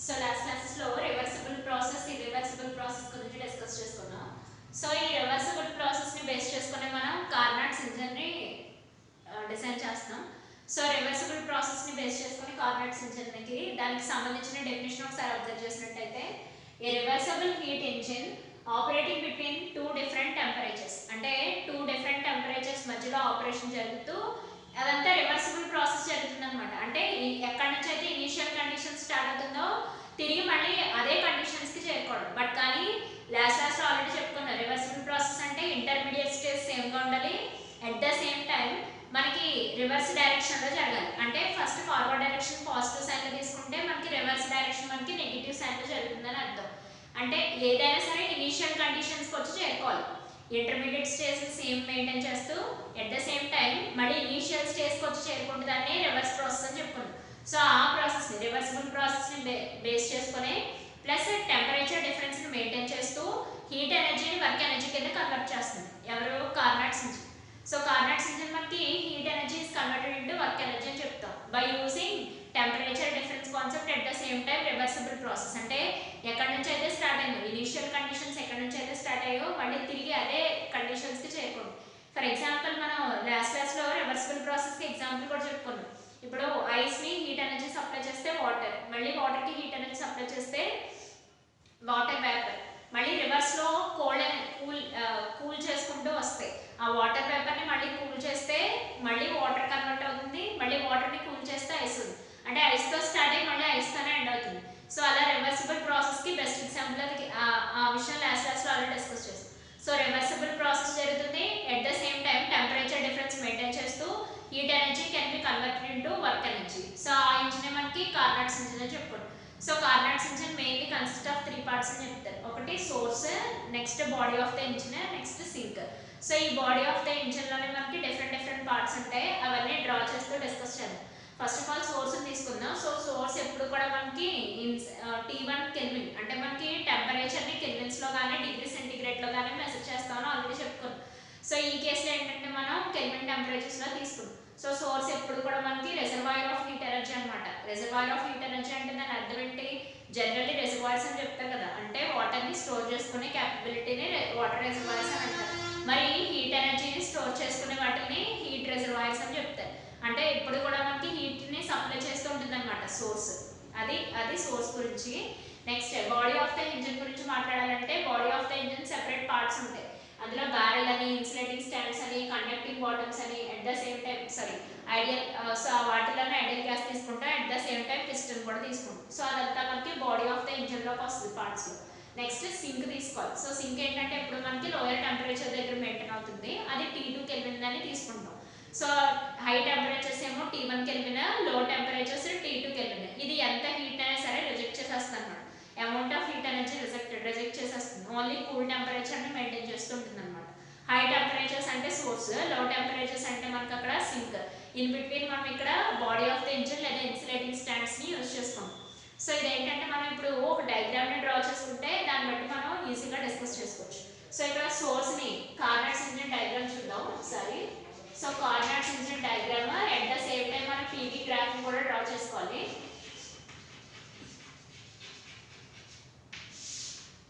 So last classes లో reversible process irreversible process గురించి discuss చేసుకున్నాం. సో ఈ రివర్సిబుల్ ప్రాసెస్ ని బేస్ చేసుకుని మనం కార్నాట్స్ ఇంజిన్ ని డిజైన్ చేస్తాం. సో రివర్సిబుల్ ప్రాసెస్ ని బేస్ చేసుకుని కార్నాట్స్ ఇంజిన్ కి దానికి సంబంధించిన డెఫినేషన్ ఒకసారి అబ్జర్వ్ చేసినట్టయితే a reversible heat engine operating between two different temperatures, అంటే టూ డిఫరెంట్ టెంపరేచర్స్ మధ్యలో ఆపరేషన్ జరుగుతూ అదంతా రివర్సిబుల్ ప్రాసెస్ జరుగుతుంది అనమాట. అంటే ఎక్కడి నుంచి అయితే ఇనిషియల్ కండిషన్ స్టార్ట్ అవుతుందో తిరిగి మళ్ళీ అదే కండిషన్స్ కి చేరుకోవడం. బట్ కానీ లాస్ట్ ఆల్రెడీ చెప్పుకున్నాం, రివర్సిబుల్ ప్రాసెస్ అంటే ఇంటర్మీడియట్ స్టేజ్ సేమ్ గా ఉండాలి, అట్ ద సేమ్ టైం మనకి రివర్స్ డైరెక్షన్ లో జరగాలి. అంటే first forward direction positive sign లో తీసుకుంటే మనకి రివర్స్ డైరెక్షన్ మనకి నెగిటివ్ సైన్ లో జరుగుతుందని అర్థం. అంటే ఏదైనా సరే ఇనిషియల్ కండిషన్స్ కి వచ్చి చేరుకోవాలి, ఇంటర్మీడియట్ స్టేజ్ సేమ్ మెయింటైన్ చేస్తూ ఎట్ ద సేమ్ టైం మళ్ళీ ఇనిషియల్ స్టేజ్ కి వచ్చి చేరుకుంటే దాన్ని రివర్స్ ప్రాసెస్ అని చెప్పుకున్నాం. సో ఆ ప్రాసెస్ ని రివర్సిబుల్ ప్రాసెస్ ని బేస్ చేసుకుని ప్లస్ టెంపరేచర్ డిఫరెన్స్ ని మెయింటైన్ చేస్తూ హీట్ ఎనర్జీని వర్క్ ఎనర్జీ కింద కన్వర్ట్ చేస్తుంది ఎవరు, కార్నాట్స్ ఇంజిన్. సో కార్నాట్స్ ఇంజిన్ మనకి heat energy is converted into work energy అని చెప్తాం by using temperature difference concept at the same time reversible process. అంటే ఎక్కడి నుంచి అయితే స్టార్ట్ అయిందో ఇనిషియల్ కండిషన్స్ ఎక్కడి నుంచి అయితే స్టార్ట్ అయ్యో మళ్ళీ తిరిగి అదే కండిషన్స్ కి చేరుకోండి. ఫర్ ఎగ్జాంపుల్ మనం లాస్ట్ క్లాస్ లో రివర్సిబుల్ ప్రాసెస్ కి ఎగ్జాంపుల్ కూడా చెప్పుకున్నాం. ఇప్పుడు ఐస్ ని హీట్ ఎనర్జీ సప్లై చేస్తే వాటర్, మళ్ళీ వాటర్ కి హీట్ ఎనర్జీ సప్లై చేస్తే వాటర్ వేపర్, మళ్ళీ రివర్స్ లో కూల్ చేసుకుంటూ వస్తాయి. ఆ వాటర్ వేపర్ ని మళ్ళీ కూల్ చేస్తే మళ్ళీ వాటర్ కన్వర్ట్ అవుతుంది, మళ్ళీ వాటర్ ని కూల్ చేస్తే ఐస్ ఉంది. అంటే ఐస్ తో స్టార్ట్ అయ్యి మళ్ళీ ఐస్ తోనే ఎండ్ అవుతుంది. సో అలా రివర్సిబుల్ ప్రాసెస్ కి బెస్ట్ ఎగ్జాంపుల్ అది ఆ విషయం లాస్ట్ క్లాస్ లో ఆల్రెడీ డిస్కస్ చేస్తాం. సో రివర్సిబుల్ ప్రాసెస్ జరుగుతుంది, at the same time temperature difference maintain చేస్తూ heat energy can be converted into work energy. So ఆ ఇంజిన్ మనకి కార్నాట్స్ ఇంజిన్ అని చెప్పుకోండి. So Carnot's engine mainly consist of 3 parts అని చెప్తారు. ఒకటి source, next body of the engine, next sink. So ఈ body of the engine లోనే మనకి డిఫరెంట్ పార్ట్స్ ఉంటాయి, అవన్నీ డ్రా చేస్తూ డిస్కస్ చేద్దాం. ఫస్ట్ ఆఫ్ ఆల్ సోర్స్ తీసుకుందాం. సో సోర్స్ ఎప్పుడు కూడా మనకి T1 కెల్విన్, అంటే మనకి టెంపరేచర్ ని కెల్విన్స్ లో కానీ డిగ్రీ సెంటిగ్రేడ్ లో కానీ మెజర్ చేస్తామని ఆల్రెడీ చెప్పుకున్నాం. సో ఈ కేసులో ఏంటంటే మనం కెల్విన్ టెంపరేచర్స్ లో తీసుకున్నాం. సో సోర్స్ ఎప్పుడు కూడా మనకి రిజర్వాయర్ ఆఫ్ హీట్ ఎనర్జీ అనమాట. రిజర్వాయర్ ఆఫ్ హీట్ ఎనర్జీ అంటే దాని అర్థం ఏంటి, జనరల్లీ రిజర్వాయర్స్ అని చెప్తారు కదా, అంటే వాటర్ ని స్టోర్ చేసుకునే క్యాపబిలిటీని వాటర్ రిజర్వాయర్స్ అని అంటారు. మరి హీట్ ఎనర్జీని స్టోర్ చేసుకునే వాటిని హీట్ రిజర్వాయర్స్ అని చెప్తారు. అంటే ఇప్పుడు కూడా మనకి హీట్ ని సప్లై చేస్తూ ఉంటుంది అనమాట సోర్స్. అది సోర్స్ గురించి. Next body of the engine గురించి మాట్లాడాలంటే body of the engine separate parts ఉంటాయి. అందులో బ్యారెల్ అని, ఇన్సులేటింగ్ స్టాండ్స్ అని, కండక్టింగ్ బాటమ్స్ అని, at the same time ideal so వాటిలోనే ఐడియల్ గ్యాస్ తీసుకుంటాం, at the same time piston కూడా తీసుకుంటాం. సో అదంతా మనకి బాడీ ఆఫ్ ద ఇంజిన్ లోకి వస్తుంది పార్ట్స్ లో. నెక్స్ట్ సింక్ తీసుకోవాలి. సో సింక్ ఏంటంటే ఇప్పుడు మనకి లోయర్ టెంపరేచర్ దగ్గర మెయింటైన్ అవుతుంది, అది T2 కెల్విన్ అని తీసుకుంటాం. సో హై టెంపరేచర్స్ ఏమో T1 కెల్విన్, లో టెంపరేచర్స్ T2 కెల్విన్. ఇది ఎంత హీట్ అయినా సరే రిజెక్ట్ చేసేస్తుంది అనమాట, amount of heat energy reject చేసేస్తుంది, ఓన్లీ కూల్ టెంపరేచర్ ని మెయింటైన్ చేస్తుంటుంది అనమాట. హై టెంపరేచర్స్ అంటే సోర్స్, లో టెంపరేచర్స్ అంటే మనకి అక్కడ సింక్. ఇన్ బిట్వీన్ మనం ఇక్కడ బాడీ ఆఫ్ ద ఇంజిన్ లేదా ఇన్సులేటింగ్ స్టాండ్స్ ని యూజ్ చేసుకుంటాం. సో ఇదేంటంటే మనం ఇప్పుడు ఒక డయాగ్రామ్ ని డ్రా చేసుకుంటే దాన్ని బట్టి మనం ఈజీగా డిస్కస్ చేసుకోవచ్చు. సో ఇక్కడ సోర్స్ ని కార్నాట్స్ ఇంజిన్ డయాగ్రామ్ చూద్దాం ఒకసారి. So Carnot's engine diagram at the same time మనం పీవీ గ్రాఫ్ కూడా డ్రా చేసుకోవాలి.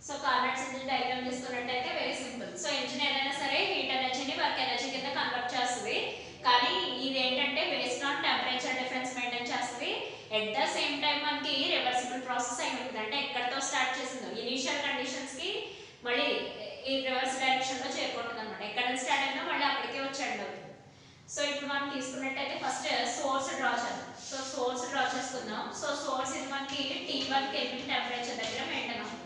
సో కార్నాట్స్ ఇంజిన్ డయాగ్రామ్ తీసుకున్నట్టయితే వెరీ సింపుల్. సో ఇంజిన్ ఏదైనా సరే హీట్ ఎనర్జీని వర్క్ ఎనర్జీ కింద కన్వర్ట్ చేస్తుంది, కానీ ఇది ఏంటంటే based on temperature difference maintain చేస్తుంది, ఎట్ ద సేమ్ టైం మనకి రివర్సిబుల్ ప్రాసెస్ అయి ఉంటుంది. అంటే ఎక్కడితో స్టార్ట్ చేసిందో ఇనిషియల్ కండిషన్స్ కి మళ్ళీ ఈ రివర్స్ డైరెక్షన్ లో చేరుకుంటుంది అనమాట. ఎక్కడ నుంచి స్టార్ట్ అయిందో మళ్ళీ అక్కడికే వచ్చి ఎండ్ అవుతుంది. సో ఇప్పుడు మనం తీసుకున్నట్టయితే ఫస్ట్ సోర్స్ డ్రా చేద్దాం. సో సోర్స్ డ్రా చేసుకుందాం. సో సోర్స్ ఇది మనకి T1 కెల్విన్ టెంపరేచర్ దగ్గర మెయింటైన్ అవుతుంది.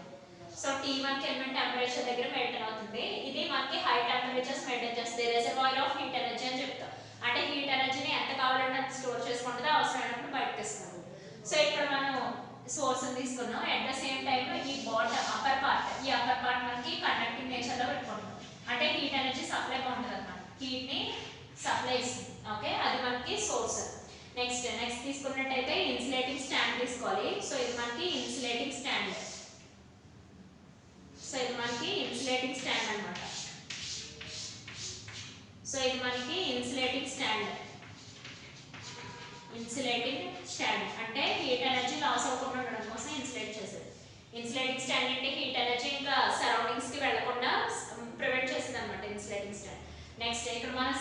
సో T1 కెల్విన్ టెంపరేచర్ దగ్గర మెయింటైన్ అవుతుంది. ఇది మనకి హై టెంపరేచర్స్ మెయింటైన్ చేస్తుంది, రిజర్వాయర్ ఆఫ్ హీట్ ఎనర్జీ అని చెప్తాం. అంటే హీట్ ఎనర్జీని ఎంత కావాలంటే అంత స్టోర్ చేసుకుంటుంది, అవసరమైనప్పుడు బయటకు ఇస్తుంది. సో ఇక్కడ మనం సోర్స్ తీసుకున్నాం, అట్ ద సేమ్ టైం ఈ అప్పర్ పార్ట్ మనకి కండక్టింగ్ నేచర్ లో పెట్టుకుంటాం. అంటే హీట్ ఎనర్జీ సప్లై బాగుంటుంది అనమాట, హీట్ ని సప్లై ఇస్తుంది. ఓకే, అది మనకి సోర్స్. నెక్స్ట్ తీసుకున్నట్టయితే ఇన్సులేటింగ్ స్టాండ్ తీసుకోవాలి. సో ఇది మనకి ఇన్సులేటింగ్ స్టాండ్. సో ఇది మనకి ఇన్సులేటింగ్ స్టాండ్ అనమాట. సో ఇది మనకి ఇన్సులేటింగ్ స్టాండ్ అంటే హీట్ ఎనర్జీ లాస్ అవ్వకుండా ఉండడం కోసం ఇన్సులేటింగ్ ఇన్సులేటింగ్ స్టాండ్ అంటే హీట్ ఎనర్జీ ఇంకా సరౌండింగ్స్ కి వెళ్లకుండా ప్రివెంట్ చేస్తుంది అనమాట ఇన్సులేటింగ్ స్టాండ్. నెక్స్ట్ ఇక్కడ మనం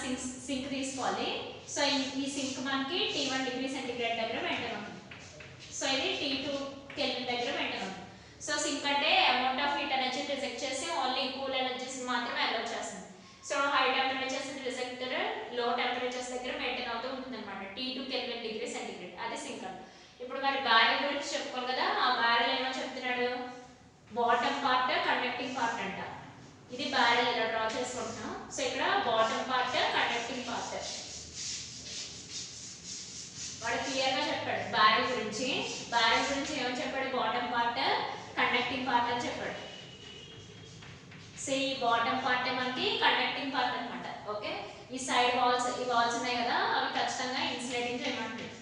సింక్ తీసుకోవాలి. సో ఈ సింక్ మనకి T1 డిగ్రీ సెంటీగ్రేడ్ దగ్గర మెయింటైన్ అవుతుంది. సో ఇది T2 కెల్విన్ దగ్గర మెయింటైన్ అవుతుంది. సో సింక్ అంటే amount of heat energy reject చేసి ఓన్లీ కూల్ ఎనర్జీస్ మాత్రమే అలౌ చేస్తుంది. సో హై టెంపరేచర్స్ రిజెక్టర్ లో టెంపరేచర్స్ దగ్గర మెయింటైన్ అవుతూ ఉంటుంది అనమాట. T2 కెల్విన్ డిగ్రీ సెంటీగ్రేడ్ అది సింక్ అంటే. ఇప్పుడు మరి బ్యారెల్ గురించి చెప్పుకోవాలి కదా. ఆ బ్యారెల్ ఏమో చెప్తున్నాడు, బాటమ్ పార్ట్ కండక్టింగ్ పార్ట్ అంట. ఇది బ్యారెల్ ఇలా డ్రా చేసుకుంటున్నాం. సో ఇక్కడ బాటమ్ పార్ట్ కండక్టింగ్ పార్ట్ వాడు క్లియర్ గా చెప్పాడు బ్యారెల్ గురించి. బ్యారెల్ గురించి ఏమని చెప్పాడు, బాటమ్ పార్ట్ కండక్టింగ్ పార్ట్ అని చెప్పాడు. సో ఈ బాటమ్ పార్ట్ మనకి కండక్టింగ్ పార్ట్ అన్నమాట. ఓకే, ఈ సైడ్ వాల్స్ ఈ వాల్స్ ఉన్నాయి కదా, అవి ఖచ్చితంగా ఇన్సులేటింగ్ చేయమంటాడు.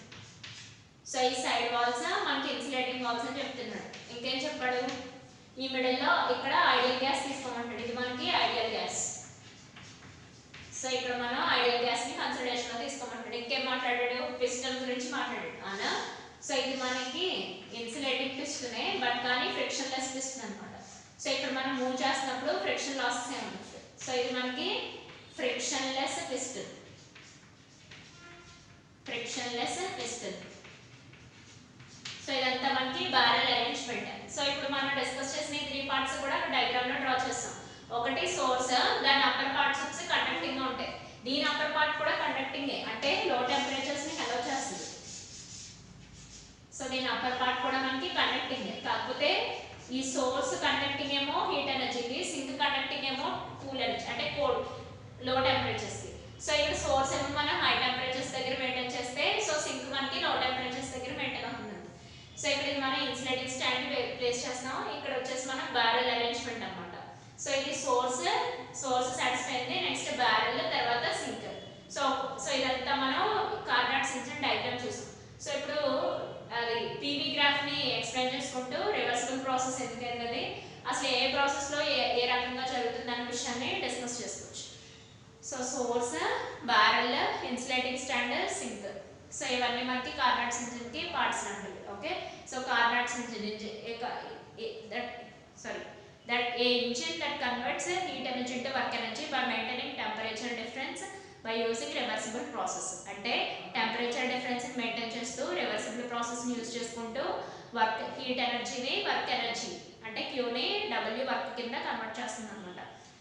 సో ఈ సైడ్ వాల్స్ మనకి ఇన్సులేటింగ్ వాల్స్ అని చెప్తున్నాడు. ఇంకేం చెప్పాడు, ఈ మిడిల్ లో ఇక్కడ ఐడియల్ గ్యాస్ తీసుకోమంటాడు. ఇది మనకి ఐడియల్ గ్యాస్. సో ఇక్కడ మనం ఐడియల్ గ్యాస్ ని కన్సిడరేషన్ లో తీసుకోమంటాడు. ఇంకేం మాట్లాడాడు, పిస్టన్ గురించి మాట్లాడాడు అవునా. సో ఇది మనకి ఇన్సులేటింగ్ పిస్టనే, బట్ కానీ ఫ్రిక్షన్ లెస్ పిస్టన్ అన్నమాట. సో ఇక్కడ మనం మూవ్ చేస్తున్నప్పుడు ఫ్రిక్షన్ లాసెస్ ఏముంటుంది. సో ఇది మనకి friction less piston, friction less piston. So ఇదంతా మనకి బ్యారెల్ అరేంజ్మెంట్. సో ఇప్పుడు మనం డిస్కస్ చేసిన ఈ 3 పార్ట్స్ కూడా డయాగ్రామ్ లో డ్రా చేస్తాం. ఒకటి సోర్స్, దాని అప్పర్ పార్ట్స్ వచ్చి కండక్టింగ్ గా ఉంటాయి. దీని అప్పర్ పార్ట్ కూడా కండక్టింగ్ అంటే లో టెంపరేచర్స్ ని అలౌ చేస్తుంది. సో దీని అప్పర్ పార్ట్ కూడా మనకి కండక్టింగ్, కాకపోతే ఈ సోర్స్ కండక్టింగ్ ఏమో హీట్ ఎనర్జీకి, సింక్ కండక్టింగ్ ఏమో కూల్ ఎనర్జీ అంటే కోల్డ్ లో టెంపరేచర్స్ కి. సో ఇక్కడ సోర్స్ ఏమో మనం హై టెంపరేచర్స్ దగ్గర మెయింటైన్ చేస్తే, సో సింక్ మనకి లో టెంపరేచర్స్ దగ్గర మెయింటైన్ అవుతుంది. సో ఇక్కడ ఇది మనం ఇన్సులేటింగ్ స్టాండ్ ప్లేస్ చేస్తాం. ఇక్కడ వచ్చేసి మనం బ్యారెల్ అరేంజ్మెంట్ అన్నమాట. సో ఇది సోర్స్ సాటిస్ఫై అయింది. నెక్స్ట్ బ్యారెల్, తర్వాత సింక్. సో ఇదంతా మనం కార్నాట్ సింక్ డయాగ్రామ్ చూసాం. సో ఇప్పుడు అది పీవీ గ్రాఫ్ ని ఎక్స్ప్లెయిన్ చేసుకుంటూ రివర్సిబుల్ ప్రాసెస్ ఎందుకైంది, అసలు ఏ ప్రాసెస్ లో ఏ రకంగా జరుగుతుంది అనే విషయాన్ని డిస్కస్ చేసుకోవచ్చు. So source, barrel, insulating stand, sink. So ఇవన్నీ మనకి కార్నాట్ ఇంజిన్ కి పార్ట్స్ అంటారు. Okay, so Carnot engine that a engine that converts heat energy into work energy by maintaining temperature difference by using reversible process. అంటే temperature difference ని maintain చేస్తూ reversible process ని use చేసుకుంటూ work heat ఎనర్జీని work energy అంటే Q ని W work కింద convert చేస్తుంది అన్నమాట.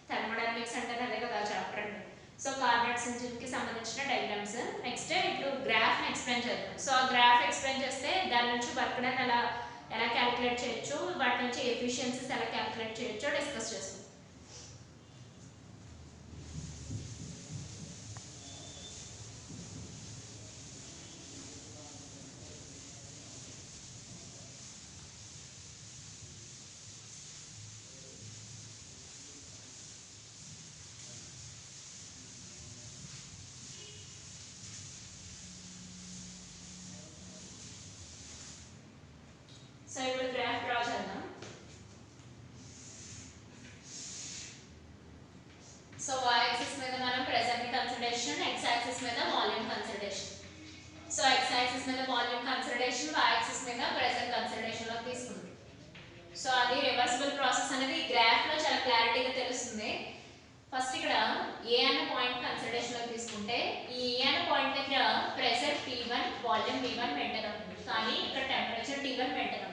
థర్మోడైనమిక్స్ అంటే అదే కదా చాప్టర్ అంటే. సో కార్నాట్ ఇంజిన్ కి సంబంధించిన డయాగ్రామ్స్. నెక్స్ట్ ఇప్పుడు గ్రాఫ్ ని ఎక్స్ప్లెయిన్ చేద్దాం. సో ఆ గ్రాఫ్ ఎక్స్ప్లెయిన్ చేస్తే దాని నుంచి వర్క్ డన్ ఎలా క్యాలిక్యులేట్ చేయొచ్చు, వాటి నుంచి ఎఫిషియన్సీస్ ఎలా క్యాలిక్యులేట్ చేయొచ్చో డిస్కస్ చేస్తాం. సో ఇప్పుడు గ్రాఫ్ డ్రా చేద్దాం. సో y యాక్సిస్ మీద మనం ప్రెజర్ ని కన్సిడరేషన్, x యాక్సిస్ మీద volume consideration. So x axis మీద వాల్యూమ్ కన్సిడరేషన్, y యాక్సిస్ మీద ప్రెజర్ కన్సిడరేషన్ లో తీసుకుందాం. సో అది రివర్సిబుల్ ప్రాసెస్ అనేది ఈ గ్రాఫ్ లో చాలా క్లారిటీగా తెలుస్తుంది. ఫస్ట్ ఇక్కడ ఏ అనే పాయింట్ కన్సిడరేషన్ లో తీసుకుంటే, ఈ ఏ అనే పాయింట్ దగ్గర pressure P1, volume V1 maintain అవుతుంది, కానీ ఇక్కడ టెంపరేచర్ T1 మెయింటైన్ అవుతుంది.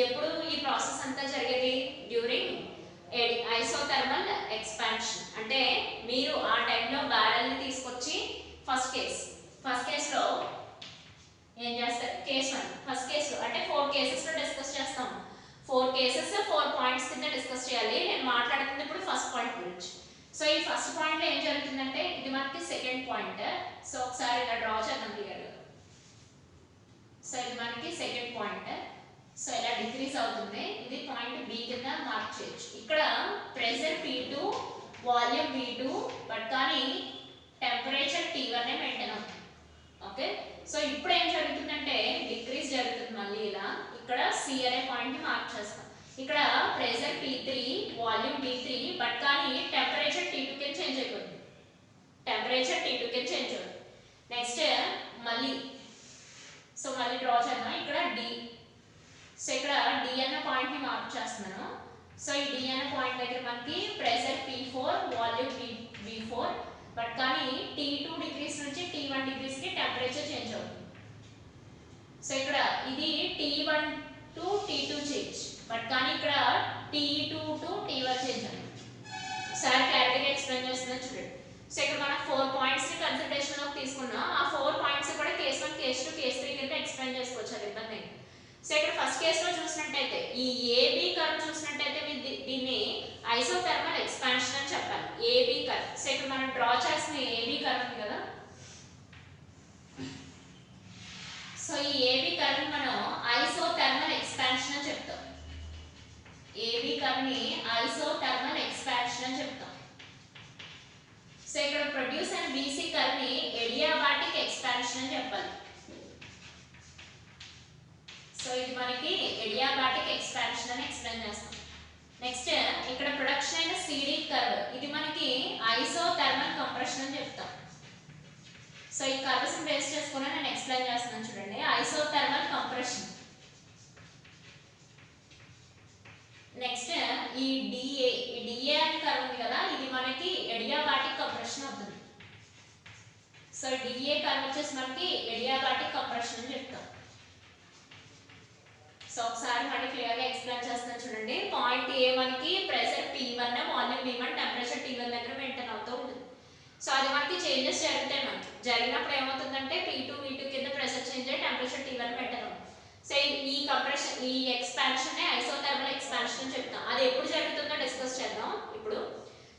ఎప్పుడు ఈ ప్రాసెస్ అంతా జరిగేది, డ్యూరింగ్ ఐసోథర్మల్ ఎక్స్పాన్షన్. అంటే మీరు ఆ టైంలో బ్యారెల్ ని తీసుకొచ్చి ఫస్ట్ కేసులో ఏం చేస్తారు, కేస్ 1 ఫస్ట్ కేసులో అంటే 4 కేసెస్ లో డిస్కస్ చేస్తాం. 4 కేసెస్ 4 పాయింట్స్ కింద డిస్కస్ చేయాలి. నేను మాట్లాడుతుంది ఇప్పుడు ఫస్ట్ పాయింట్ గురించి. సో ఈ ఫస్ట్ పాయింట్ లో ఏం జరుగుతుందంటే, ఇది మనకి సెకండ్ పాయింట్. సో ఒకసారి ఇలా డ్రా చేద్దాం క్లియర్గా. సో ఇది మనకి సెకండ్ పాయింట్. సో ఇలా డిక్రీజ్ అవుతుంది. ఇది పాయింట్ బి కింద మార్క్ చేయొచ్చు. ఇక్కడ pressure P2, volume V2, but కానీ టెంపరేచర్ T1 మెయింటైన్ అవుతుంది. ఓకే, సో ఇప్పుడు ఏం జరుగుతుందంటే డిక్రీజ్ జరుగుతుంది. మళ్ళీ ఇలా ఇక్కడ C అనే పాయింట్ ని మార్క్ చేస్తాం. ఇక్కడ pressure P3, volume V3, but కానీ టెంపరేచర్ T2 కి చేంజ్ అయిపోతుంది. టెంపరేచర్ T2 కి చేంజ్ అవుతుంది. నెక్స్ట్ మళ్ళీ డ్రా చేద్దాం. ఇక్కడ D. సో ఇక్కడ D అన్న పాయింట్ ని మార్క్ చేస్తున్నాను. సో ఈ D అన్న పాయింట్ దగ్గర మనకి pressure P4 volume V4 but కానీ T2 డిగ్రీస్ నుంచి T1 డిగ్రీస్ కి టెంపరేచర్ చేంజ్ అవుతుంది. సో ఇక్కడ ఇది T1 to T2 change but కానీ ఇక్కడ T2 టు T1 చేంజ్ అవుతుంది. సార్ క్లారిటీగా ఎక్స్ప్లెయిన్ చేస్తున్నాను చూడండి. సో ఇక్కడ మనం 4 పాయింట్స్ ని కన్సిడరేషన్ లోకి తీసుకున్నాం. ఆ 4 పాయింట్స్ కూడా కేస్ 1 కేస్ 2 కేస్ 3 కింద ఎక్స్ప్లెయిన్ చేసుకోవచ్చు, అది ఇబ్బంది లేదు. సో ఇక్కడ ఫస్ట్ కేస్ లో చూసినట్టయితే ఈ AB కర్వ్ చూసినట్టయితే దీన్ని ఐసోథర్మల్ ఎక్స్పాన్షన్ అని చెప్పాలి. AB curve. సో ఇక్కడ మనం డ్రా చేసిన AB కర్వ్ ఉంది కదా, సో ఈ AB కర్వ్ మనం ఐసోథర్మల్ ఎక్స్పాన్షన్ అని చెప్తాం. AB కర్వ్ ని ఐసోథర్మల్ ఎక్స్పాన్షన్ అని చెప్తాం. సో ఇక్కడ ప్రొడ్యూస్ అయిన BC కర్వ్ ని ఎడియాబాటిక్ ఎక్స్పాన్షన్ అని చెప్పాలి. సో ఇది మనకి ఎడియాబాటిక్ ఎక్స్పాన్షన్ అని ఎక్స్ప్లెయిన్ చేస్తాం. నెక్స్ట్ ఇక్కడ ప్రొడక్షన్ అయిన CD కర్వ్ ఇది మనకి ఐసోథర్మల్ కంప్రెషన్ అని చెప్తాం. సో ఈ కర్వ్స్ ని బేస్ చేసుకొని నేను ఎక్స్ప్లెయిన్ చేస్తున్నాను చూడండి. Isothermal compression. నెక్స్ట్ ఈ DA అని కర్వ్ ఉంది కదా, ఇది మనకి ఎడియాబాటిక్ కంప్రెషన్ అవుతుంది. సో DA కర్వ్ వచ్చేసి మనకి ఎడియాబాటిక్ కంప్రెషన్ అని చెప్తాం. సో ఒకసారి మళ్ళీ క్లియర్ గా ఎక్స్ప్లెయిన్ చేస్తున్నాను చూడండి. పాయింట్ A మనకి pressure P1 volume V1 temperature T1 దగ్గర మెయింటైన్ అవుతూ ఉంటుంది. సో అది మనకి చేంజెస్ జరుగుతాయి. మనకి జరిగినప్పుడు ఏమవుతుందంటే P2 V2 కింద ప్రెషర్ చేంజ్ అయ్యి టెంపరేచర్ T1 మెయింటైన్ అవుతుంది. సో ఈ కంప్రెషన్ ఈ ఎక్స్పాన్షన్ నే ఐసోథర్మల్ ఎక్స్పాన్షన్ అని చెప్తాం. అది ఎప్పుడు జరుగుతుందో డిస్కస్ చేద్దాం ఇప్పుడు.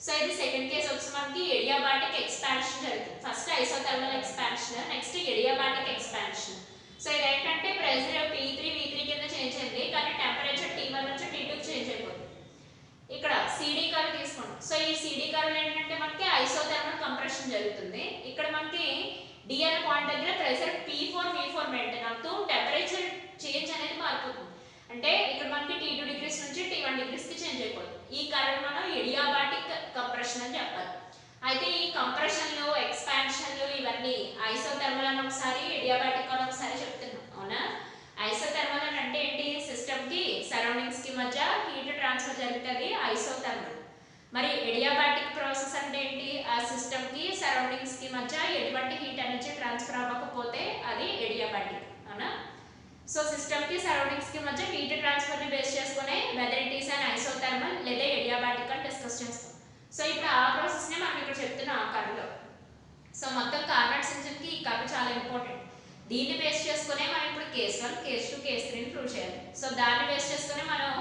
సో ఇది సెకండ్ కేస్ వచ్చి మనకి ఎడియాబాటిక్ ఎక్స్పాన్షన్ జరుగుతుంది. First isothermal expansion, next adiabatic expansion. So ఇది ఏంటంటే ప్రెషర్ P3 V3 కింద చేంజ్ అయింది కానీ టెంపరేచర్ T1 నుంచి T2 కి చేంజ్ అయిపోతుంది. ఇక్కడ CD కర్వ్ తీసుకోండి. సో ఈ CD కర్వ్ ఏంటంటే మనకి ఐసోథర్మల్ కంప్రెషన్ జరుగుతుంది. ఇక్కడ మనకి D అనే పాయింట్ దగ్గర ప్రెషర్ P4 V4 మెయింటైన్ అవుతూ టెంపరేచర్ చేంజ్ అనేది మారిపోతుంది. అంటే ఇక్కడ మనకి T2 డిగ్రీస్ నుంచి T1 డిగ్రీస్ కి చేంజ్ అయిపోతుంది. ఈ కర్వ్ మనం ఎడియాబాటిక్ కంప్రెషన్ అని చెప్పాలి. అయితే ఈ కంప్రెషన్లు ఎక్స్పాన్షన్లు ఇవన్నీ ఐసోథర్మల్ అని ఒకసారి ఎడియాబాటిక్ అని ఒకసారి చెప్తున్నాం, అవునా? ఐసోథర్మల్ అని అంటే ఏంటి? సిస్టమ్ కి సరౌండింగ్స్ కి మధ్య హీట్ ట్రాన్స్ఫర్ జరుగుతుంది, ఐసోథర్మల్. మరి ఎడియాబాటిక్ ప్రాసెస్ అంటే ఏంటి? ఆ సిస్టమ్ కి సరౌండింగ్స్ కి మధ్య ఎటువంటి హీట్ ఎనర్జీ ట్రాన్స్ఫర్ అవ్వకపోతే అది ఎడియాబాటిక్, అవునా? సో సిస్టమ్ కి సరౌండింగ్స్ కి మధ్య హీట్ ట్రాన్స్ఫర్ ని బేస్ చేసుకునే whether it is and isothermal లేదా ఎడియాబాటిక్ అని డిస్కస్ చేస్తాం. సో ఇప్పుడు ఆ ప్రాసెస్ నే మనం ఇక్కడ చెప్తున్నాం ఆ కర్వ్ లో. సో మొత్తం కార్నాట్ ఇంజిన్ కి ఈ కర్వ్ చాలా ఇంపార్టెంట్. దీన్ని బేస్ చేసుకునే మనం ఇప్పుడు కేస్ 1 కేస్ 2 కేస్ 3 ని ప్రూవ్ చేయాలి. సో దాన్ని బేస్ చేసుకునే మనం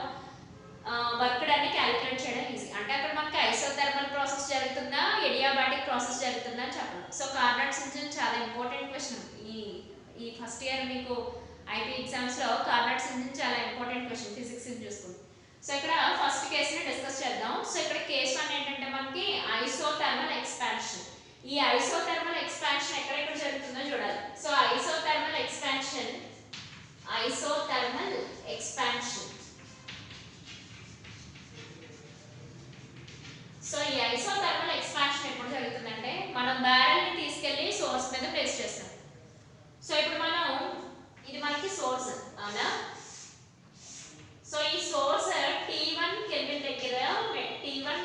వర్క్ డన్ ని క్యాలిక్యులేట్ చేయడం ఈజీ. అంటే అక్కడ మనకి ఐసోథర్మల్ ప్రాసెస్ జరుగుతుందా ఎడియాబాటిక్ ప్రాసెస్ జరుగుతుందా అని చెప్పాలి. సో కార్నాట్ ఇంజిన్ చాలా ఇంపార్టెంట్ క్వశ్చన్. ఈ ఫస్ట్ ఇయర్ మీకు ఐపీ ఎగ్జామ్స్ లో కార్నాట్ ఇంజిన్ చాలా ఇంపార్టెంట్ క్వశ్చన్ ఫిజిక్స్ ని చూసుకుంటే. సో ఇక్కడ ఫస్ట్ కేస్ ని డిస్కస్ చేద్దాం. సో ఇక్కడ కేస్ 1 ఏంటంటే మనకి ఐసోథర్మల్ ఎక్స్పాన్షన్. ఈ ఐసోథర్మల్ ఎక్స్పాన్షన్ ఎక్కడెక్కడ జరుగుతుందో చూడాలి. సో ఐసోథర్మల్ ఎక్స్పాన్షన్ సో ఈ ఐసోథర్మల్ ఎక్స్పాన్షన్ ఎప్పుడు జరుగుతుందంటే మనం బ్యారెల్ ని తీసుకెళ్లి సోర్స్ మీద ప్లేస్ చేస్తాం. సో ఇప్పుడు మనం ఇది మనకి సోర్స్, అవునా? సో ఈ సోర్స్ T1 కెల్విన్ దగ్గర T1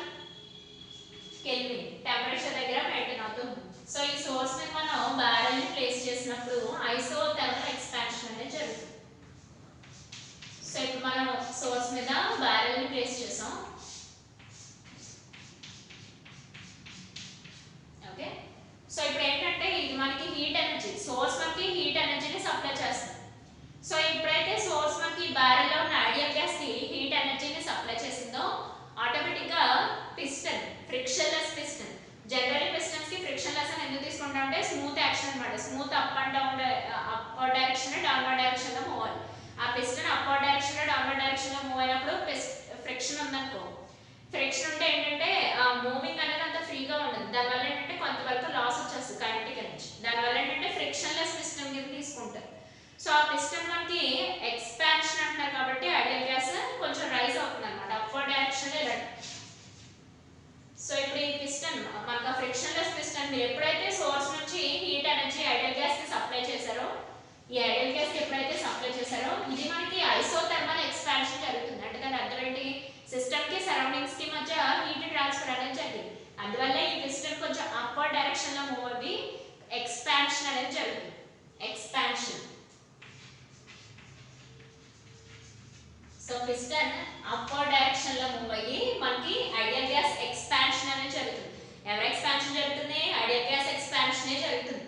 కెల్విన్ టెంపరేచర్ దగ్గర మెయింటైన్ అవుతుంది. సో ఈ సోర్స్ మీద మనం బ్యారెల్ ని ప్లేస్ చేసినప్పుడు ఐసోథర్మల్ ఎక్స్పాన్షన్ అనేది జరుగుతుంది. సో ఇప్పుడు మనం సోర్స్ మీద బ్యారెల్ ని ప్లేస్ చేసాం. ఓకే, సో ఇప్పుడు ఏంటంటే ఇది మనకి హీట్ ఎనర్జీ, సోర్స్ మనకి హీట్ ఎనర్జీని సప్లై చేస్తుంది. సో ఎప్పుడైతే సోర్స్ మనకి బ్యారెల్ లో ఉన్న ఐడియల్ గ్యాస్ కి హీట్ ఎనర్జీని సప్లై చేసిందో ఆటోమేటిక్ గా piston frictionless piston, generally pistons కి ఫ్రిక్షన్లెస్ అని ఎందుకు తీసుకుంటాం అంటే స్మూత్ యాక్షన్ అన్నమాట. Smooth up and down, upward direction downward direction లో మూవ్ అవ్వాలి. ఆ piston upward direction downward direction లో మూవ్ అయినప్పుడు ఫ్రిక్షన్ ఉందనుకో, ఫ్రిక్షన్ ఉంటే ఏంటంటే ఆ మూవింగ్ అనేది అంత ఫ్రీగా ఉండదు. దానివల్ల ఏంటంటే కొంతవరకు లాస్ వచ్చేస్తుంది కైనెటిక్ ఎనర్జీ. దానివల్ల ఏంటంటే ఫ్రిక్షన్లెస్ పిస్టన్ కింద తీసుకుంటారు. సో ఆ పిస్టన్ మనకి ఎక్స్పాన్షన్ అంటున్నారు కాబట్టి ఐడియల్ గ్యాస్ కొంచెం రైజ్ అవుతుంది అనమాట, అప్వర్డ్ డైరెక్షన్ లో వెళ్ళడం. సో ఇప్పుడు ఈ పిస్టన్ మనకు ఫ్రిక్షన్లెస్ పిస్టన్ మీరు ఎప్పుడైతే సోర్స్ నుంచి హీట్ ఎనర్జీ ఐడియల్ గ్యాస్ కి సప్లై చేశారో, ఈ ఐడియల్ గ్యాస్ కి ఎప్పుడైతే సప్లై చేశారో ఇది మనకి ఐసోథర్మల్ ట్రాన్స్ఫర్ అనేది జరిగింది. అందువల్ల ఈ పిస్టన్ కొంచెం అప్వర్డ్ డైరెక్షన్ లో మూవ్ అవ్వి ఎక్స్పాన్షన్ అనేది జరుగుతుంది. Expansion. So piston upward direction లో మూవ్ అయ్యి మనకి ఐడియల్ గ్యాస్ ఎక్స్పాన్షన్ అనేది జరుగుతుంది. ఎవరి ఎక్స్పాన్షన్ జరుగుతుంది? ఐడియల్ గ్యాస్ ఎక్స్పాన్షన్ జరుగుతుంది.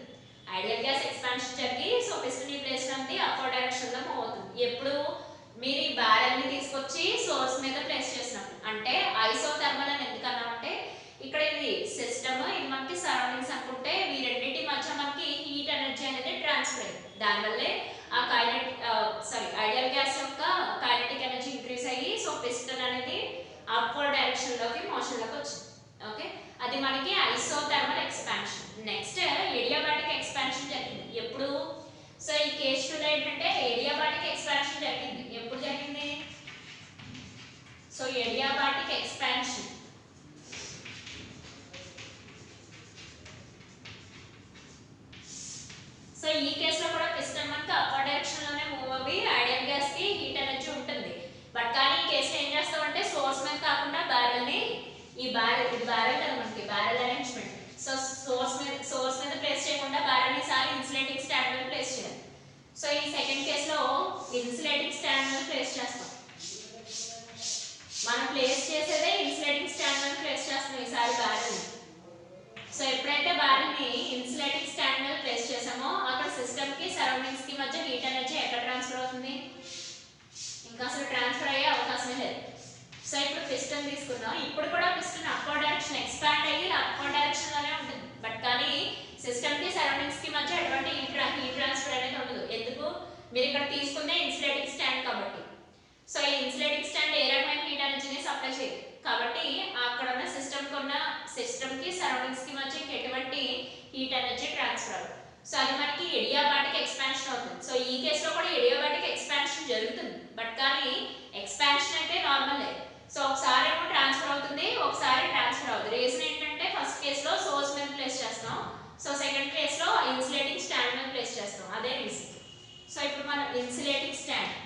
ఐడియల్ గ్యాస్ ఎక్స్పాన్షన్ జరిగి సో పిస్టన్ ఈ ప్లేస్ నుండి అప్వర్డ్ డైరెక్షన్ లో మూవ్ అవుతుంది. ఎప్పుడు మీరు ఈ బ్యారెల్ ని తీసుకొచ్చి సోర్స్ మీద ప్లేస్ చేసినప్పుడు. అంటే ఐసోథర్మల్ అని ఎందుకన్నామంటే ఇక్కడ ఇది సిస్టమ్, ఇది మనకి సరౌండింగ్స్ అనుకుంటే ఈ రెండింటి మధ్య మనకి హీట్ ఎనర్జీ అనేది ట్రాన్స్ఫర్ అయింది. దానివల్లే ఆ ఐడియల్ గ్యాస్ యొక్క కైనెటిక్ ఎనర్జీ ఇంక్రీజ్ అయ్యి సో పిస్టన్ అనేది అప్వర్డ్ డైరెక్షన్ లోకి మోషన్ లోకి వచ్చింది. ఓకే, అది మనకి isothermal expansion. Next adiabatic expansion జరిగింది. ఎప్పుడు? సో ఈ కేస్ 2 లో ఏంటంటే ఏడియాబాటిక్ ఎక్స్పాన్షన్ జరిగింది. ఎప్పుడు జరిగింది? సో ఏడియాబాటిక్ ఎక్స్పాన్షన్ సో ఈ కేసులో కూడా పిస్టన్ మనకి అప్వర్డ్ డైరెక్షన్ లోనే మూవ్ అవ్వి ఐడియల్ గ్యాస్ కి హీట్ ఎనర్జీ ఉంటుంది. బట్ కానీ ఈ కేసులో ఏం చేస్తామంటే సోర్స్ మీద కాకుండా బ్యారెల్ ని ఇది బ్యారెల్ కదా మనకి బ్యారెల్ అరేంజ్మెంట్. సో సోర్స్ మీద ప్లేస్ చేయకుండా బ్యారెల్ ని సారి ఇన్సులేటింగ్ స్టాండ్ మీద ప్లేస్ చేయాలి. సో ఈ సెకండ్ కేసులో ఇన్సులేటింగ్ స్టాండ్ మీద ప్లేస్ చేస్తాం. మనం ప్లేస్ చేసేదే ఇన్సులేటింగ్ స్టాండ్ మీద ప్లేస్ చేస్తాం ఈసారి బ్యారెల్ ని. సో ఎప్పుడైతే బ్యారెల్ ని ఇన్సులేటింగ్ స్టాండ్ మీద ప్లేస్ చేసామో అక్కడ సిస్టమ్ కి సరౌండింగ్స్ కి మధ్య హీట్ ఎనర్జీ ఎక్కడ ట్రాన్స్ఫర్ అవుతుంది? ఇంకా అసలు ట్రాన్స్ఫర్ అయ్యే అవకాశమే లేదు. సో ఇప్పుడు పిస్టన్ తీసుకున్నాం. ఇప్పుడు కూడా పిస్టన్ అప్వర్డ్ డైరెక్షన్ ఎక్స్పాండ్ అయ్యి అప్వర్డ్ డైరెక్షన్ లోనే ఉంటుంది. బట్ కానీ సిస్టమ్ కి సరౌండింగ్స్ కి మధ్య ఎటువంటి హీట్ ట్రాన్స్ఫర్ అనేది ఉండదు. ఎందుకు? మీరు ఇక్కడ తీసుకుందే ఇన్సులేటింగ్ స్టాండ్ కాబట్టి. సో ఈ ఇన్సులేటింగ్ స్టాండ్ ఏ రకమైన హీట్ ఎనర్జీని సప్లై చేయదు కాబట్టి అక్కడ ఉన్న సిస్టమ్ కి సరౌండింగ్స్ కి మధ్య ఎటువంటి హీట్ ఎనర్జీ ట్రాన్స్ఫర్ అవ్వదు. సో అది మనకి ఏడియాబాటిక్ ఎక్స్పాన్షన్ అవుతుంది. సో ఈ కేసులో కూడా ఏడియాబాటిక్ ఎక్స్పాన్షన్ జరుగుతుంది. బట్ కానీ ఎక్స్పాన్షన్ అయితే నార్మలే. సో ఒకసారి ఏమో ట్రాన్స్ఫర్ అవుతుంది, ఒకసారి ట్రాన్స్ఫర్ అవుతుంది. రీజన్ ఏంటంటే ఫస్ట్ కేసులో సోర్స్ మీద ప్లేస్ చేస్తాం, సో సెకండ్ కేసులో ఇన్సులేటింగ్ స్టాండ్ మీద ప్లేస్ చేస్తాం. అదే రీజన్. సో ఇప్పుడు మనం ఇన్సులేటింగ్ స్టాండ్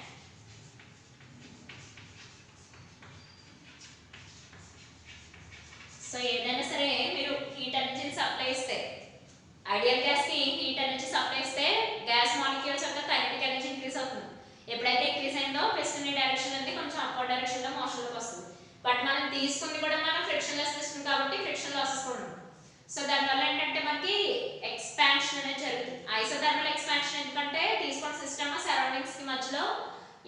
సో ఏదైనా సరే మీరు హీట్ ఎనర్జీని సప్లై ఇస్తే ఐడియల్ గ్యాస్ కి హీట్ ఎనర్జీ సప్లై ఇస్తే గ్యాస్ మాలిక్యూల్స్ యొక్క కైనెటిక్ ఎనర్జీ ఇంక్రీజ్ అవుతుంది. ఎప్పుడైతే ఇంక్రీజ్ అయిందో పిస్టన్ డైరెక్షన్ అనేది కొంచెం అప్వర్డ్ డైరెక్షన్ లో మోషన్ లోకి వస్తుంది. బట్ మనం తీసుకుంది కూడా మనం ఫ్రిక్షన్లెస్ పిస్టన్ కాబట్టి ఫ్రిక్షన్ లాసెస్ కూడా ఉంటుంది. సో దానివల్ల ఏంటంటే మనకి ఎక్స్పాన్షన్ అనేది జరుగుతుంది. ఐసోథర్మల్ ఎక్స్పాన్షన్ ఎందుకంటే తీసుకున్న సిస్టమ్ సరౌండింగ్స్ కి మధ్యలో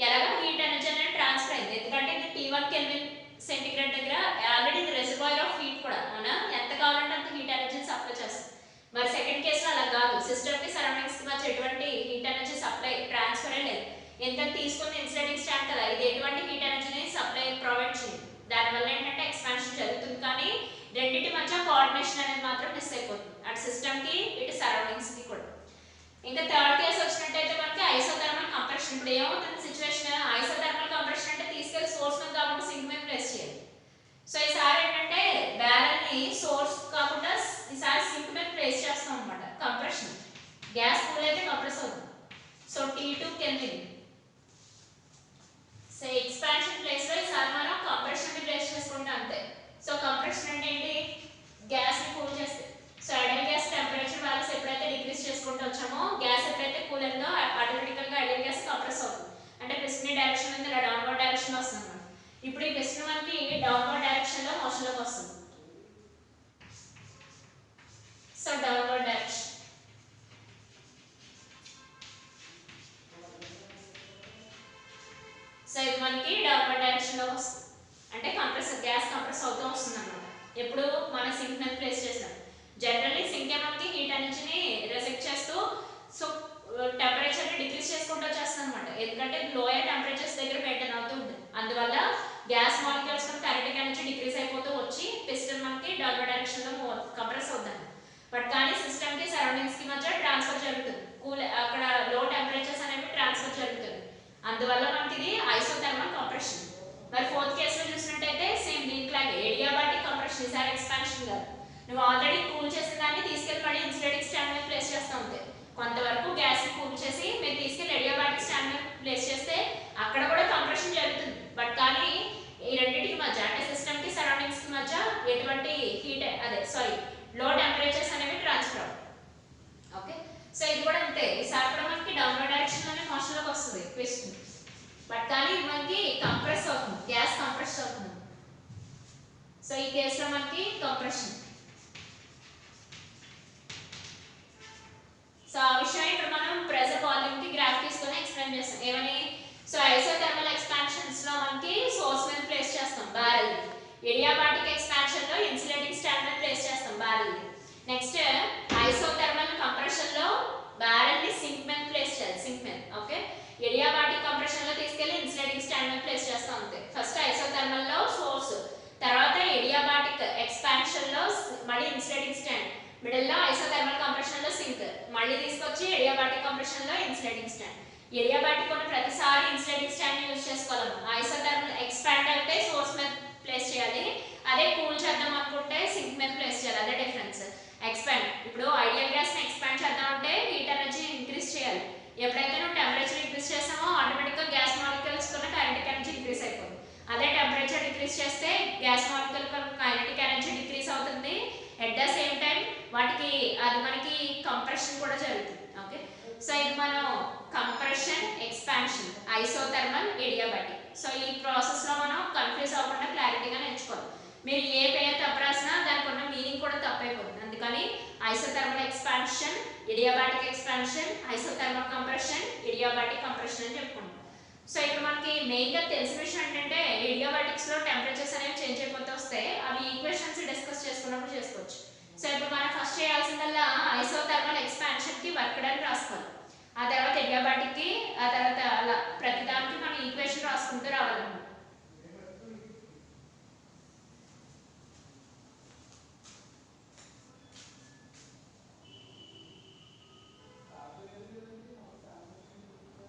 ఎలాగో హీట్ ఎనర్జీ అనేది ట్రాన్స్ఫర్ అయింది. ఎందుకంటే ఇది T1 కెల్విన్ సెంటిగ్రేడ్ దగ్గర ఆల్రెడీ ఇది రిజర్వాయర్ ఆఫ్ హీట్ కూడా అవునా, ఎంత కావాలంటే అంత హీట్ ఎనర్జీని సప్లై చేస్తుంది. మరి సెకండ్ కేసులో అలా కాదు, సిస్టమ్ కి సరౌండింగ్స్ కి మధ్య ఎటువంటి హీట్ ఎనర్జీ సప్లై ట్రాన్స్ఫర్ లేదు. ఎందుకంటే తీసుకున్న ఇన్సులేటింగ్ స్టాండ్ కదా, ఇది ఎటువంటి హీట్ ఎనర్జీని సప్లై ప్రొవైడ్ చేయదు. దానివల్ల ఏంటంటే ఎక్స్పాన్షన్ జరుగుతుంది కానీ రెండింటి మధ్య కోఆర్డినేషన్ అనేది మాత్రం మిస్ అయిపోతుంది, అటు సిస్టమ్ కి ఇటు సరౌండింగ్స్ కి కూడా. ఇంకా థర్డ్ కేసు వచ్చినట్టయితే మనకి ఐసోథర్మల్ కంప్రెషన్. ఇప్పుడు ఏమవుతుంది సిచ్యువేషన్? ఐసోథర్మల్ కంప్రెషన్ అంటే తీసుకెళ్లి సోర్స్ మీద కాబట్టి సింక్ మీద ప్లేస్ చేయాలి. సో ఈసారి ఏంటంటే బ్యారెల్ ని సోర్స్ కాకుండా ఈసారి సింక్ మీద ప్లేస్ చేస్తాం అన్నమాట. కంప్రెషన్ గ్యాస్ కూల్ అయితే కంప్రెస్ అవుతుంది. So T2 kelvin. So expansion place లో ఈసారి మనం కంప్రెషన్ ని ప్లేస్ చేసుకుంటాం అంతే. సో కంప్రెషన్ అంటే ఏంటి? గ్యాస్ ని కూల్ చేస్తే. So ideal gas temperature values ఎప్పుడైతే డిక్రీజ్ చేసుకుంటూ వచ్చామో గ్యాస్ ఎప్పుడైతే కూల్ అయిందో ఆటోమేటికల్ గా ఐడియల్ గ్యాస్ కంప్రెస్ అవుతుంది. అంటే పిస్టన్ డైరెక్షన్ ఉంది, డౌన్వర్డ్ డైరెక్షన్ వస్తుంది అన్నమాట. ఇప్పుడు ఈ పిస్టన్ మనకి డౌన్వర్డ్ డైరెక్షన్ లో మోషన్ లోకి వస్తుంది. So downward direction. సో ఇది మనకి డౌన్వర్డ్ డైరెక్షన్ లో వస్తుంది. అంటే గ్యాస్ కంప్రెస్ అవుతూ వస్తుంది అన్నమాట. ఎప్పుడు మన సింక్ మీద ప్లేస్ చేస్తాం. జనరల్లీ సింక్ మనకి హీట్ ఎనర్జీని రిజెక్ట్ చేస్తూ సో టెంపరేచర్ ని డిక్రీజ్ చేసుకుంటూ వచ్చేస్తుంది అనమాట. ఎందుకంటే లోయర్ టెంపరేచర్స్ దగ్గర మెయింటైన్ అవుతూ ఉంటుంది. అందువల్ల gas molecules kinetic energy decrease అయిపోతూ వచ్చి పిస్టన్ మనకి డౌన్వర్డ్ డైరెక్షన్ లో కంప్రెస్ అవుతుంది. బట్ కానీ సిస్టమ్ కి సరౌండింగ్స్ కి మధ్య ట్రాన్స్ఫర్ జరుగుతుంది. అక్కడ లో టెంపరేచర్స్ అనేవి ట్రాన్స్ఫర్ జరుగుతుంది. అందువల్ల మనకి ఇది ఐసోథర్మల్ కంప్రెషన్. మరి ఫోర్త్ కేసులో చూసినట్టయితే సేమ్ దీనిలాగే ఏడియాబాటిక్ కంప్రెషన్. ఈసారి ఎక్స్పాన్షన్ కాదు, నువ్వు ఆల్రెడీ కూల్ చేసిన దాన్ని తీసుకెళ్ళి మళ్ళీ ఇన్సులేటింగ్ స్టాండ్ మీద ప్లేస్ చేస్తూ ఉంది. కొంతవరకు గ్యాస్ కూల్ చేసి మీరు తీసుకెళ్ళి ఏడియాబాటిక్ స్టాండ్ మీద ప్లేస్ చేస్తే అక్కడ కూడా కంప్రెషన్ జరుగుతుంది. బట్ కానీ ఈ రెండింటికి మధ్య అంటే సిస్టమ్ కి సరౌండింగ్స్ కి మధ్య సో ఈ కేసులో మనకి కంప్రెషన్. సో ఆ విషయం ఇప్పుడు మనం ప్రెజర్ వాల్యూమ్ కి గ్రాఫ్ తీసుకొని ఎక్స్ప్లెయిన్ చేస్తాం. ఏమని? సో ఐసోథర్మల్ ఎక్స్పాన్షన్స్ లో మనకి సోర్స్ మీద ప్లేస్ చేస్తాం బ్యారెల్. ఏడియాబాటిక్ ఎక్స్పాన్షన్ లో ఇన్సులేటింగ్ స్టాండ్ మీద ప్లేస్ చేస్తాం బ్యారెల్. నెక్స్ట్ ఐసోథర్మల్ కంప్రెషన్ లో బ్యారెల్ ని సింక్ మీద ప్లేస్ చేయాలి, సింక్ మీద. ఓకే, ఏడియాబాటిక్ కంప్రెషన్ లో తీసుకెళ్లి ఇన్సులేటింగ్ స్టాండ్ మీద ప్లేస్ చేస్తాం అంతే. ఫస్ట్ ఐసోథర్మల్ లో సోర్స్, తర్వాత ఏడియాబాటిక్ ఎక్స్పాన్షన్ లో మళ్ళీ ఇన్సులేటింగ్ స్టాండ్, మిడిల్ లో ఐసోథర్మల్ కంప్రెషన్ లో సింక్, మళ్ళీ తీసుకొచ్చి ఏడియాబాటిక్ కంప్రెషన్ లో ఇన్సులేటింగ్ స్టాండ్. ఏడియాబాటిక్ ఉన్న ప్రతిసారి ఇన్సులేటింగ్ స్టాండ్ యూజ్ చేసుకోలేము. ఐసోథర్మల్ ఎక్స్పాండ్ అయితే సోర్స్ మీద ప్లేస్ చేయాలి, అదే కూల్ చేద్దాం అనుకుంటే సింక్ మీద ప్లేస్ చేయాలి. అదే డిఫరెన్స్. ఎక్స్పాండ్, ఇప్పుడు ఐడియల్ గ్యాస్ ని ఎక్స్పాండ్ చేద్దాం అంటే హీట్ ఎనర్జీ ఇంక్రీజ్ చేయాలి. ఎప్పుడైతే నువ్వు టెంపరేచర్ ఇంక్రీజ్ చేస్తామో ఆటోమేటిక్ గా గ్యాస్ మాలిక్యూల్స్ కున్న కైనెటిక్ ఎనర్జీ ఇంక్రీజ్ అయిపోతుంది. అదే టెంపరేచర్ డిక్రీజ్ చేస్తే gas molecule kinetic energy decrease అవుతుంది. ఎట్ ద సేమ్ టైం వాటికి అది మనకి కంప్రెషన్ కూడా జరుగుతుంది. ఓకే, సో ఇది మనం compression, expansion, isothermal, adiabatic. So ఈ ప్రాసెస్ లో మనం కన్ఫ్యూజ్ అవ్వకుండా క్లారిటీగా నేర్చుకోవాలి. మీరు ఏ పేరు తప్పు రాసినా దానికి ఉన్న మీనింగ్ కూడా తప్పైపోతుంది. అందుకని isothermal expansion, adiabatic expansion, isothermal compression, adiabatic compression అని చెప్పుకుంటాం. సో ఇక్కడ మనకి మెయిన్ గా తెలిసిన విషయం ఏంటంటే ఏడియాబాటిక్స్ లో టెంపరేచర్స్ అనేవి చేంజ్ అయిపోతూ వస్తాయి. అవి ఈక్వేషన్స్ డిస్కస్ చేసుకున్నప్పుడు చేసుకోవచ్చు. సో ఇప్పుడు మనం ఫస్ట్ చేయాల్సిందల్లా ఐసోథర్మల్ ఎక్స్పాన్షన్ కి వర్క్ డన్ రాసుకోవాలి. ఆ తర్వాత ఏడియాబాటిక్ కి, ఆ తర్వాత అలా ప్రతిదానికి మనం ఈక్వేషన్ రాసుకుంటూ రావాలన్నమాట.